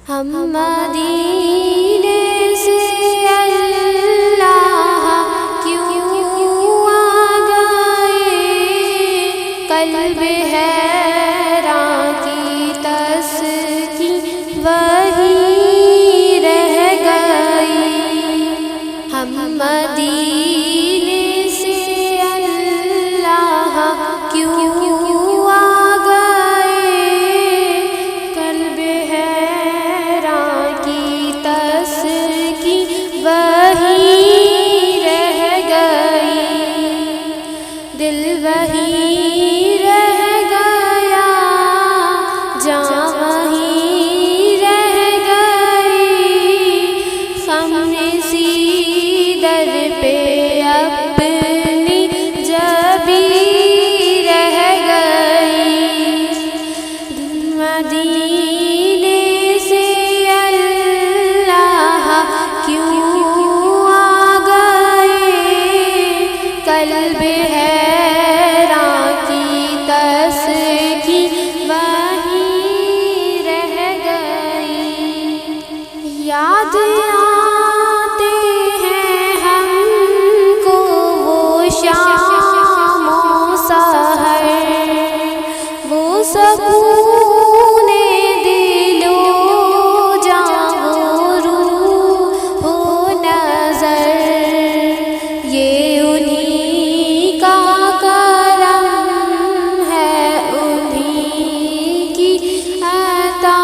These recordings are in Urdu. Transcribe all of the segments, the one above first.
ہم مدینے سے اللہ کیوں آ گئے، قلب حیراں کی تسکین وہی رہ گئی۔ ہم مدینے سے اللہ کیوں آ گئے، قلب حیراں کی تسکین وہی رہ گئی، دل وہی رہ گیا، جاں وہی رہ گئی، ہم اسی در پہ اپنی جبی رہ گئی۔ مدینے سے اللہ کیوں آ گئے، قلب حیراں کی تسکین وہی رہ گئی۔ یاد آتے ہیں ہم کو وہ شام و سحر، وہ سکون دل و جاں و روح و نظر، یہ انہی کا کرم ہے، انہی کی عطا،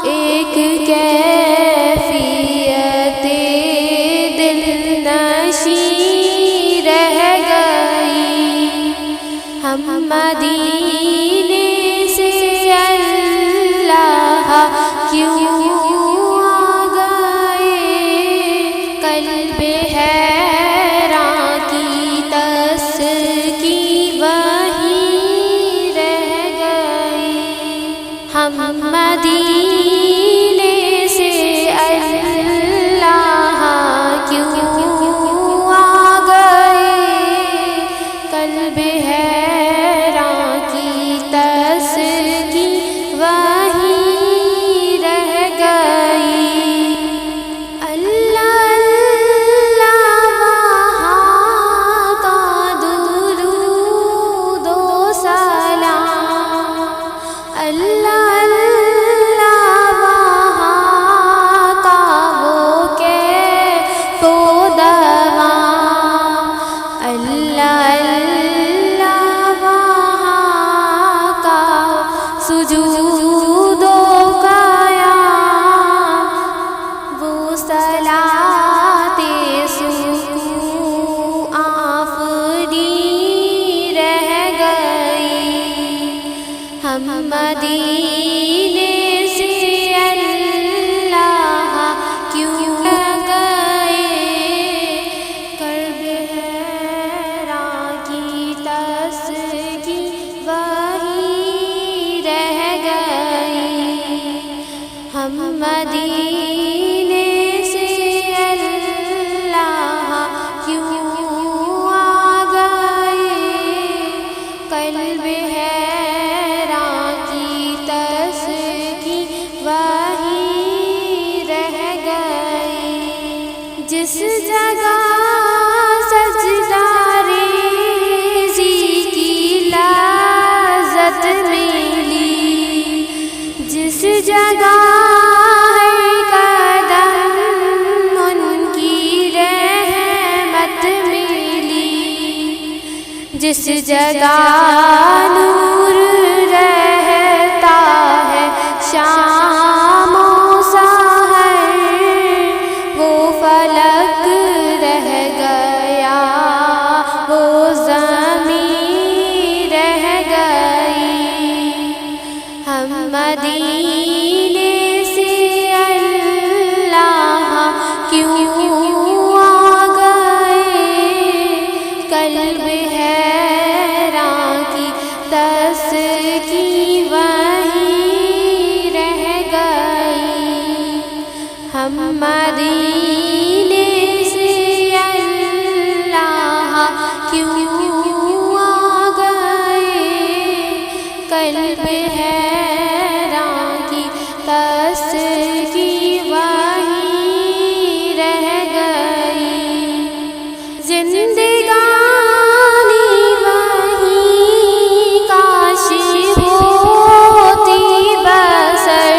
ایک کیفیت دل نشیں رہ گئی۔ ہم مدینے سے اللہ کیوں آ گئے، قلب حیراں کی تسکین وہی رہ گئی۔ ہم مدینے سے اللہ کیوں آ گئے، قلب حیراں کی تسکین وہی رہ گئی۔ اللہ اللہ وہاں کا درود و سلام، اللہ اللہ وہاں کا وہ کیف و دوام، اللہ اللہ وہاں کا سجود و قیام، وہ صلاۃ سکون آفریں رہ گئی۔ ہم مدینے سے اللہ کیوں گئے، قلب حیراں کی تسکین وہی رہ گئی۔ ہم مدینے سے اللہ کیوں آ گئے، قلب حیراں کی تسکین وہی رہ گئی۔ جس جگہ سجدہ ریزی کی لذت ملی، جس جگہ ہے قدم ان کی رحمت ملی، جس جگہ نور رہتا ہے شام و سحر، وہ فلک رہ گیا، وہ زمین رہ گئی۔ ہم مدینے سے اللہ کیوں آ گئے، قلب حیراں کی تسکین وہی رہ گئی۔ ہم مدینے سے اللہ کیوں آ گئے، قلب حیراں کی تسکی وہیں رہ گئی، زندگانی وہیں کاش ہوتی بسر،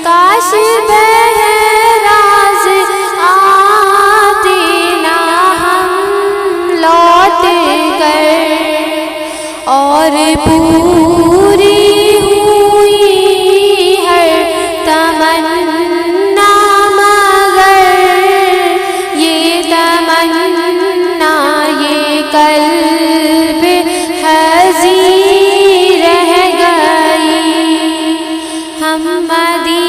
کاش بہراز آتے نہ ہم لوٹ کر، اور پوری ہوئی ہر تمنا مگر یہ تمنا یہ قلب حزین رہ گئی، ہم مدینے